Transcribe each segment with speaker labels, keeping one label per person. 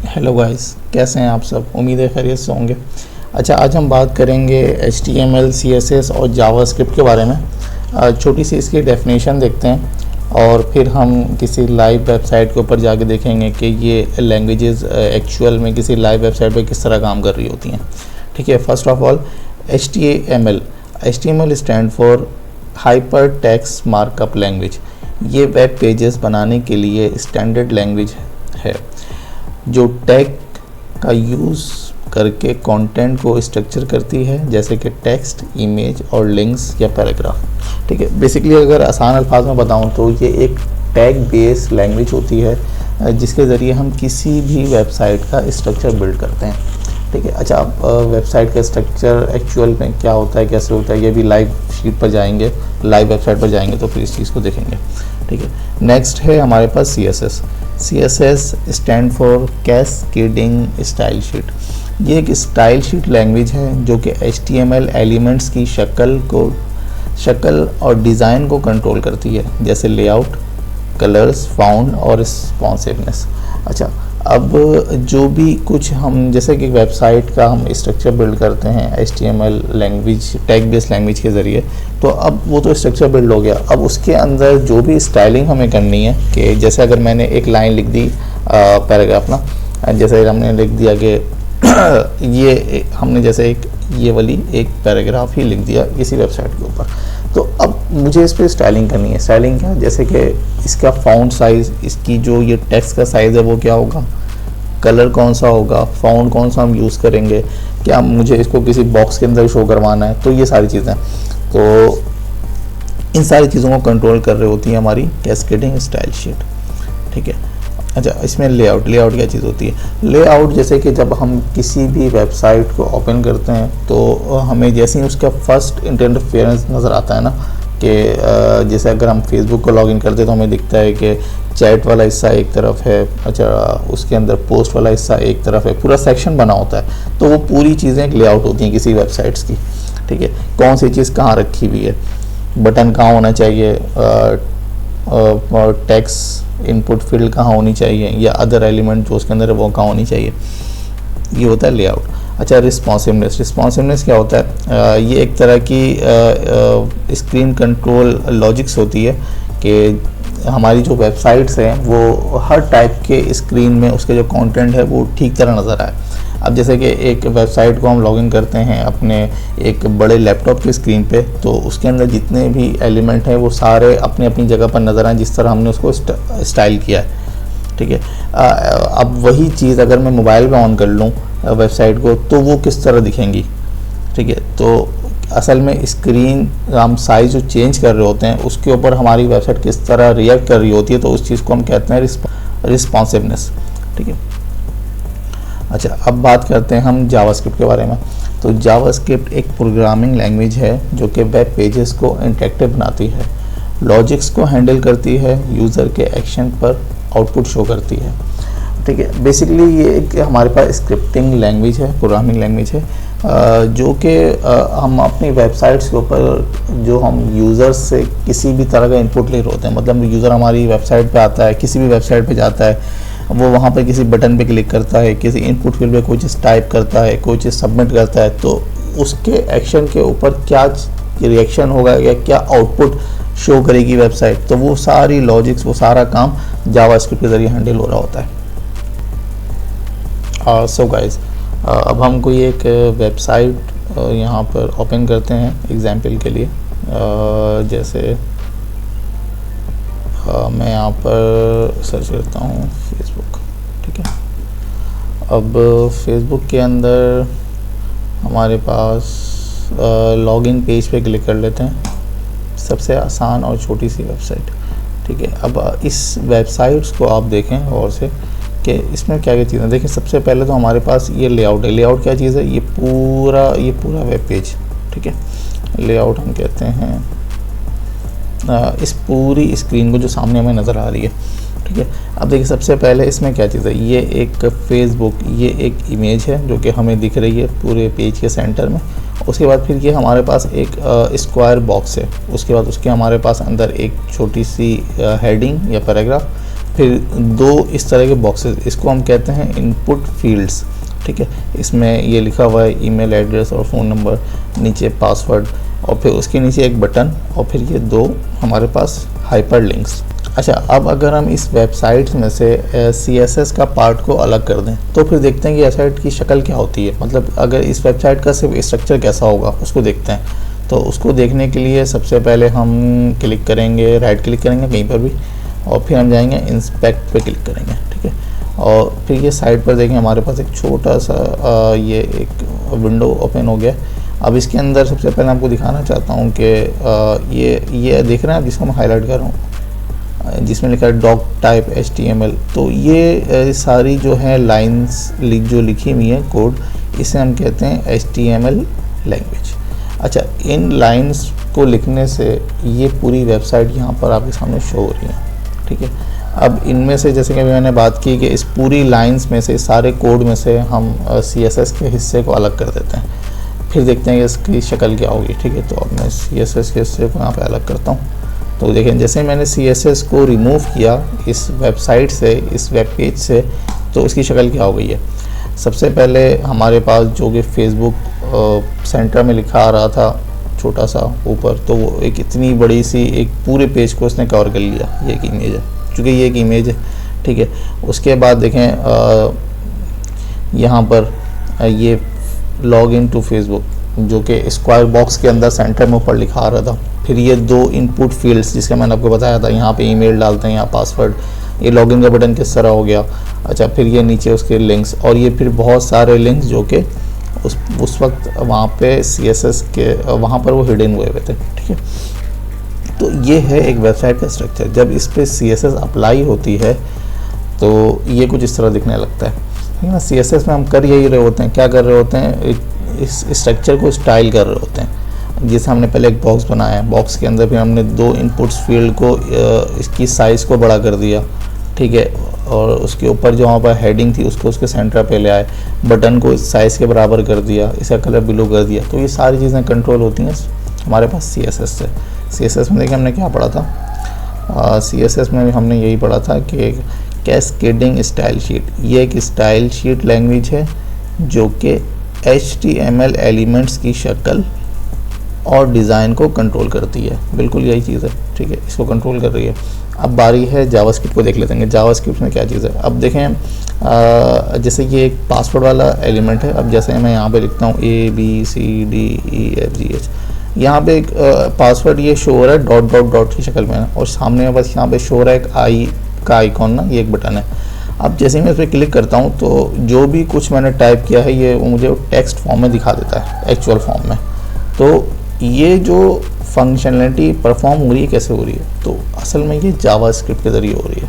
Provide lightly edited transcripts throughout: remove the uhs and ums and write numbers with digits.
Speaker 1: Hello guys, कैसे हैं आप सब। उम्मीद है खैरियत से होंगे। अच्छा, आज हम बात करेंगे HTML, CSS और जावास्क्रिप्ट के बारे में। छोटी सी इसकी डेफिनेशन देखते हैं और फिर हम किसी लाइव वेबसाइट के ऊपर जाके देखेंगे कि ये लैंग्वेजेस एक्चुअल में किसी लाइव वेबसाइट पे किस तरह काम कर रही होती हैं। ठीक है, first of all HTML stand for hyper text markup language. ये वेब पेजेस बनाने के लिए स्टैंडर्ड लैंग्वेज है जो टैग का यूज़ करके कंटेंट को स्ट्रक्चर करती है, जैसे कि टेक्स्ट, इमेज और लिंक्स या पैराग्राफ। ठीक है, बेसिकली अगर आसान अल्फाज में बताऊं तो ये एक टैग बेस्ड लैंग्वेज होती है जिसके ज़रिए हम किसी भी वेबसाइट का स्ट्रक्चर बिल्ड करते हैं। ठीक है, अच्छा, आप वेबसाइट का स्ट्रक्चर एक्चुअल में क्या होता है, कैसे होता है, ये भी लाइव शीट पर जाएंगे, लाइव वेबसाइट पर जाएंगे तो फिर इस चीज़ को देखेंगे। ठीक है, नेक्स्ट है हमारे पास CSS stand for cascading style sheet. ये एक स्टाइल शीट लैंग्वेज है जो कि HTML एलिमेंट्स की शक्ल और डिज़ाइन को कंट्रोल करती है, जैसे लेआउट, कलर्स, फाउंड और रिस्पॉन्सिवनेस। अच्छा, अब जो भी कुछ हम जैसे कि वेबसाइट का हम स्ट्रक्चर बिल्ड करते हैं HTML language, tag based language के ज़रिए, तो अब वो तो स्ट्रक्चर बिल्ड हो गया। अब उसके अंदर जो भी स्टाइलिंग हमें करनी है, कि जैसे अगर मैंने एक लाइन लिख दी पैराग्राफ ना, जैसे हमने लिख दिया कि ये हमने जैसे ये वाली एक पैराग्राफ ही लिख दिया किसी वेबसाइट के ऊपर, तो अब मुझे इस पर स्टाइलिंग करनी है। स्टाइलिंग क्या, जैसे कि इसका फाउंड साइज़, इसकी जो ये टेक्स्ट का साइज़ है वो क्या होगा, कलर कौन सा होगा, फाउंड कौन सा हम यूज़ करेंगे, क्या मुझे इसको किसी बॉक्स के अंदर शो करवाना है, तो ये सारी चीज़ें, तो इन सारी चीज़ों को कंट्रोल कर रही होती है हमारी कैस्केडिंग स्टाइल शीट। ठीक है, अच्छा, इसमें लेआउट क्या चीज़ होती है। लेआउट जैसे कि जब हम किसी भी वेबसाइट को ओपन करते हैं तो हमें जैसे ही उसका फर्स्ट इंटरफेरेंस नज़र आता है ना, कि जैसे अगर हम फेसबुक को लॉगिन करते हैं तो हमें दिखता है कि चैट वाला हिस्सा एक तरफ है, अच्छा उसके अंदर पोस्ट वाला हिस्सा एक तरफ है, पूरा सेक्शन बना होता है, तो वो पूरी चीज़ें एक लेआउट होती हैं किसी वेबसाइट्स की। ठीक है, कौन सी चीज़ कहाँ रखी हुई है, बटन कहाँ होना चाहिए, टेक्स्ट इनपुट फील्ड कहाँ होनी चाहिए, या अदर एलिमेंट जो उसके अंदर है वो कहाँ होनी चाहिए, ये होता है लेआउट। अच्छा, रिस्पॉन्सिवनेस क्या होता है, ये एक तरह की स्क्रीन कंट्रोल लॉजिक्स होती है कि हमारी जो वेबसाइट्स हैं वो हर टाइप के स्क्रीन में उसके जो कंटेंट है वो ठीक तरह नज़र आए। अब जैसे कि एक वेबसाइट को हम लॉगिन करते हैं अपने एक बड़े लैपटॉप की स्क्रीन पे, तो उसके अंदर जितने भी एलिमेंट हैं वो सारे अपनी अपनी जगह पर नज़र आएँ जिस तरह हमने उसको स्टाइल किया है। ठीक है, अब वही चीज़ अगर मैं मोबाइल पे ऑन कर लूँ वेबसाइट को तो वो किस तरह दिखेंगी। ठीक है, तो असल में स्क्रीन हम साइज़ जो चेंज कर रहे होते हैं उसके ऊपर हमारी वेबसाइट किस तरह रिएक्ट कर रही होती है, तो उस चीज़ को हम कहते हैं रिस्पॉन्सिवनेस। ठीक है, अच्छा, अब बात करते हैं हम जावास्क्रिप्ट के बारे में। तो जावास्क्रिप्ट एक प्रोग्रामिंग लैंग्वेज है जो कि वेब पेजेस को इंटरेक्टिव बनाती है, लॉजिक्स को हैंडल करती है, यूज़र के एक्शन पर आउटपुट शो करती है। ठीक है, बेसिकली ये एक हमारे पास स्क्रिप्टिंग लैंग्वेज है, प्रोग्रामिंग लैंग्वेज है, जो कि हम अपनी वेबसाइट्स के ऊपर जो हम यूज़र्स से किसी भी तरह का इनपुट ले रहे होते हैं, मतलब यूज़र हमारी वेबसाइट पे आता है, किसी भी वेबसाइट पे जाता है, वो वहाँ पर किसी बटन पे क्लिक करता है, किसी इनपुट फील्ड पे कोई चीज़ टाइप करता है, कोई चीज़ सबमिट करता है, तो उसके एक्शन के ऊपर क्या रिएक्शन होगा या क्या आउटपुट शो करेगी वेबसाइट, तो वो सारी लॉजिक्स, वो सारा काम जावास्क्रिप्ट के ज़रिए हैंडल हो रहा होता है। सो गाइस, अब हम कोई एक वेबसाइट यहाँ पर ओपन करते हैं एग्जाम्पल के लिए। जैसे मैं यहाँ पर सर्च करता हूँ फेसबुक। ठीक है, अब फेसबुक के अंदर हमारे पास लॉगिन पेज पे क्लिक कर लेते हैं, सबसे आसान और छोटी सी वेबसाइट। ठीक है, अब इस वेबसाइट्स को आप देखें और से कि इसमें क्या क्या चीज़ें देखें। सबसे पहले तो हमारे पास ये लेआउट है। लेआउट क्या चीज़ है, ये पूरा वेब पेज। ठीक है, लेआउट हम कहते हैं इस पूरी स्क्रीन को जो सामने हमें नज़र आ रही है। ठीक है, अब देखिए सबसे पहले इसमें क्या चीज़ है, ये एक फेसबुक, ये एक इमेज है जो कि हमें दिख रही है पूरे पेज के सेंटर में। उसके बाद फिर ये हमारे पास एक स्क्वायर बॉक्स है, उसके बाद उसके हमारे पास अंदर एक छोटी सी हेडिंग या पैराग्राफ, फिर दो इस तरह के बॉक्सेस, इसको हम कहते हैं इनपुट फील्ड्स, ठीक है। इसमें ये लिखा हुआ है ईमेल एड्रेस और फ़ोन नंबर, नीचे पासवर्ड, और फिर उसके नीचे एक बटन, और फिर ये दो हमारे पास हाइपर लिंक्स। अच्छा, अब अगर हम इस वेबसाइट में से CSS का पार्ट को अलग कर दें तो फिर देखते हैं कि वेबसाइट की शक्ल क्या होती है, मतलब अगर इस वेबसाइट का सिर्फ स्ट्रक्चर कैसा होगा उसको देखते हैं। तो उसको देखने के लिए सबसे पहले हम क्लिक करेंगे, राइट क्लिक करेंगे कहीं पर भी, और फिर हम जाएंगे इंस्पेक्ट पे क्लिक करेंगे, ठीक है। और फिर ये साइड पर देखें हमारे पास एक छोटा सा ये एक विंडो ओपन हो गया। अब इसके अंदर सबसे पहले आपको दिखाना चाहता हूँ कि ये देख रहे हैं आप, जिसको मैं हाईलाइट कर रहा हूँ, जिसमें लिखा है डॉक टाइप HTML। तो ये सारी जो है लाइंस जो लिखी हुई है कोड, इसे हम कहते हैं HTML लैंग्वेज। अच्छा, इन लाइंस को लिखने से ये पूरी वेबसाइट यहाँ पर आपके सामने शो हो रही है, ठीक है। अब इनमें से जैसे कि मैंने बात की कि इस पूरी लाइंस में से, सारे कोड में से हम CSS के हिस्से को अलग कर देते हैं, फिर देखते हैं कि इसकी शक्ल क्या होगी, ठीक है। तो अब मैं CSS के हिस्से को यहाँ पे अलग करता हूँ। तो देखें, जैसे मैंने CSS को रिमूव किया इस वेबसाइट से, इस वेब पेज से, तो उसकी शक्ल क्या हो गई है। सबसे पहले हमारे पास जो कि फेसबुक सेंटर में लिखा आ रहा था छोटा सा ऊपर, तो वो एक इतनी बड़ी सी एक पूरे पेज को उसने कवर कर लिया। ये एक इमेज है, चूँकि ये एक इमेज है, ठीक है। उसके बाद देखें यहाँ पर ये लॉग इन टू फेसबुक, जो कि स्क्वायर बॉक्स के अंदर सेंटर में ऊपर लिखा आ रहा था। फिर ये दो इनपुट फील्ड्स जिसका मैंने आपको बताया था, यहाँ पे ईमेल डालते हैं, यहाँ पासवर्ड, ये लॉगिन का बटन किस तरह हो गया। अच्छा, फिर ये नीचे उसके लिंक्स, और ये फिर बहुत सारे लिंक्स जो कि उस वक्त वहाँ पे CSS के वहाँ पर वो हिडन हुए थे, ठीक है। तो ये है एक वेबसाइट का स्ट्रक्चर। जब इस पर CSS अप्लाई होती है तो ये कुछ इस तरह दिखने लगता है ना। CSS में हम कर यही रहे होते हैं, क्या कर रहे होते हैं, इस स्ट्रक्चर को स्टाइल कर रहे होते हैं। जैसे हमने पहले एक बॉक्स बनाया, बॉक्स के अंदर फिर हमने दो इनपुट्स फील्ड को इसकी साइज़ को बड़ा कर दिया, ठीक है। और उसके ऊपर जो वहाँ पर हेडिंग थी उसको उसके सेंटर पे ले आए, बटन को इस साइज़ के बराबर कर दिया, इसका कलर ब्लू कर दिया। तो ये सारी चीज़ें कंट्रोल होती हैं हमारे पास CSS से। CSS में देखिए हमने क्या पढ़ा था, CSS में भी हमने यही पढ़ा था कि कैस्केडिंग स्टाइल शीट, ये एक स्टाइल शीट लैंग्वेज है जो कि HTML एलिमेंट्स की शक्ल और डिज़ाइन को कंट्रोल करती है। बिल्कुल यही चीज़ है, ठीक है, इसको कंट्रोल कर रही है। अब बारी है जावास्क्रिप्ट को देख लेते हैं। जावास्क्रिप्ट में क्या चीज़ है। अब देखें जैसे ये एक पासवर्ड वाला एलिमेंट है। अब जैसे मैं यहाँ पे लिखता हूँ ABCDEFGH, यहाँ पे एक पासवर्ड ये शो हो रहा है डॉट डॉट डॉट की शक्ल में, और सामने बस यहाँ पे शो हो रहा है एक आई का आइकॉन ना, ये एक बटन है। अब जैसे ही मैं इस पर क्लिक करता हूँ तो जो भी कुछ मैंने टाइप किया है ये मुझे टेक्स्ट फॉर्म में दिखा देता है, एक्चुअल फॉर्म में। तो ये जो फंक्शनलिटी परफॉर्म हो रही है कैसे हो रही है, तो असल में ये जावास्क्रिप्ट के ज़रिए हो रही है,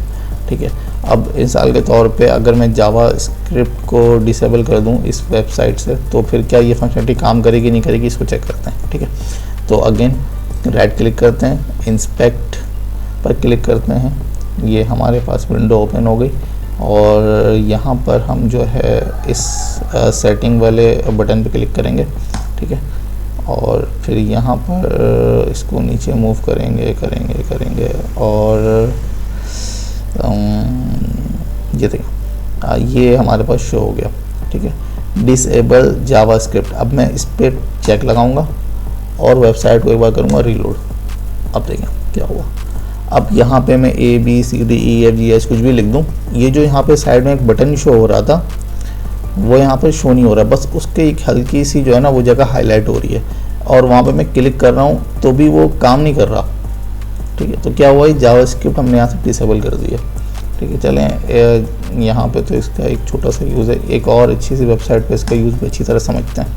Speaker 1: ठीक है। अब मिसाल के तौर पे अगर मैं जावास्क्रिप्ट को डिसेबल कर दूं इस वेबसाइट से, तो फिर क्या ये फंक्शनलिटी काम करेगी नहीं करेगी, इसको चेक करते हैं, ठीक है। तो अगेन राइट क्लिक करते हैं, इंस्पेक्ट पर क्लिक करते हैं, ये हमारे पास विंडो ओपन हो गई, और यहाँ पर हम जो है इस सेटिंग वाले बटन पे क्लिक करेंगे, ठीक है। और फिर यहाँ पर इसको नीचे मूव करेंगे और ये देखिए ये हमारे पास शो हो गया, ठीक है, डिसेबल जावास्क्रिप्ट। अब मैं इस पर चेक लगाऊंगा और वेबसाइट को एक बार करूँगा रीलोड। अब देखें क्या हुआ। अब यहाँ पे मैं ABCDEFGH कुछ भी लिख दूँ, ये जो यहाँ पे साइड में एक बटन शो हो रहा था वो यहाँ पर शो नहीं हो रहा, बस उसके एक हल्की सी जो है ना वो जगह हाईलाइट हो रही है, और वहाँ पे मैं क्लिक कर रहा हूँ तो भी वो काम नहीं कर रहा, ठीक है। तो क्या हुआ, जावास्क्रिप्ट हमने यहाँ से डिसेबल कर दिया, ठीक है। चलें यहाँ पे तो इसका एक छोटा सा यूज़ है, एक और अच्छी सी वेबसाइट पे इसका यूज़ भी अच्छी तरह समझते हैं।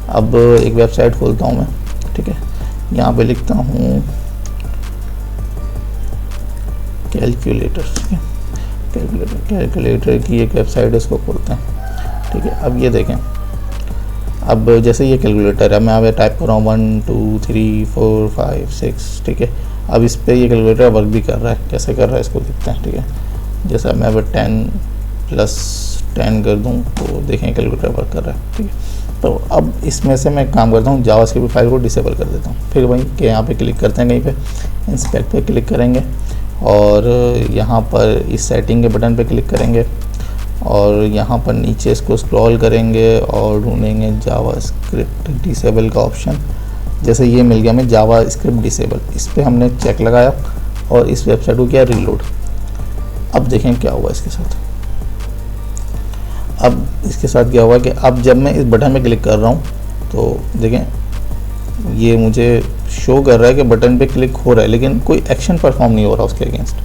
Speaker 1: अब एक वेबसाइट खोलता हूँ मैं, ठीक है, यहाँ पे लिखता हूँ कैलकुलेटर, ठीक है, कैलकुलेटर की एक वेबसाइट है, इसको खोलते हैं, ठीक है। अब ये देखें, अब जैसे ये कैलकुलेटर है, मैं अब टाइप कर रहा हूँ 1 2 3 4 5 6, ठीक है। अब इस पर ये कैलकुलेटर वर्क भी कर रहा है, कैसे कर रहा है इसको देखते हैं, ठीक है। जैसा मैं अब 10+10 कर दूँ तो देखें कैलकुलेटर वर्क कर रहा है, ठीक है। तो अब इसमें से मैं काम करता हूँ, जावास्क्रिप्ट फाइल को डिसेबल कर देता हूँ। फिर वहीं के यहाँ पे क्लिक करते हैं, कहीं पे इंस्पेक्ट पे क्लिक करेंगे और यहाँ पर इस सेटिंग के बटन पे क्लिक करेंगे और यहाँ पर नीचे इसको स्क्रॉल करेंगे और ढूंढेंगे जावास्क्रिप्ट डिसेबल का ऑप्शन। जैसे ये मिल गया हमें जावास्क्रिप्ट डिसेबल, इस पर हमने चेक लगाया और इस वेबसाइट को किया रीलोड। अब देखें क्या हुआ इसके साथ। अब इसके साथ क्या हुआ कि अब जब मैं इस बटन में क्लिक कर रहा हूँ तो देखें ये मुझे शो कर रहा है कि बटन पे क्लिक हो रहा है, लेकिन कोई एक्शन परफॉर्म नहीं हो रहा उसके अगेंस्ट।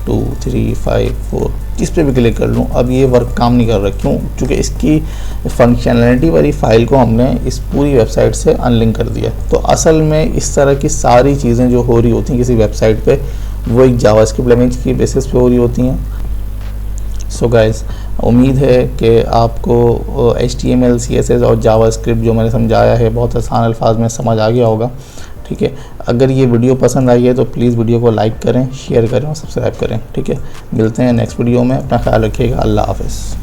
Speaker 1: 2 3 5 4 जिस पे भी क्लिक कर लूँ अब ये वर्क काम नहीं कर रहा। क्यों? क्योंकि इसकी फंक्शनैलिटी वाली फ़ाइल को हमने इस पूरी वेबसाइट से अनलिंक कर दिया। तो असल में इस तरह की सारी चीज़ें जो हो रही होती हैं किसी वेबसाइट पे, वो एक जावास्क्रिप्ट लैंग्वेज की बेसिस पे हो रही होती हैं। सो गाइस, उम्मीद है कि आपको HTML CSS और जावास्क्रिप्ट जो मैंने समझाया है बहुत आसान अल्फाज में समझ आ गया होगा। ठीक है, अगर ये वीडियो पसंद आई है तो प्लीज़ वीडियो को लाइक करें, शेयर करें और सब्सक्राइब करें। ठीक है, मिलते हैं नेक्स्ट वीडियो में। अपना ख्याल रखिएगा। अल्लाह हाफ़िज़।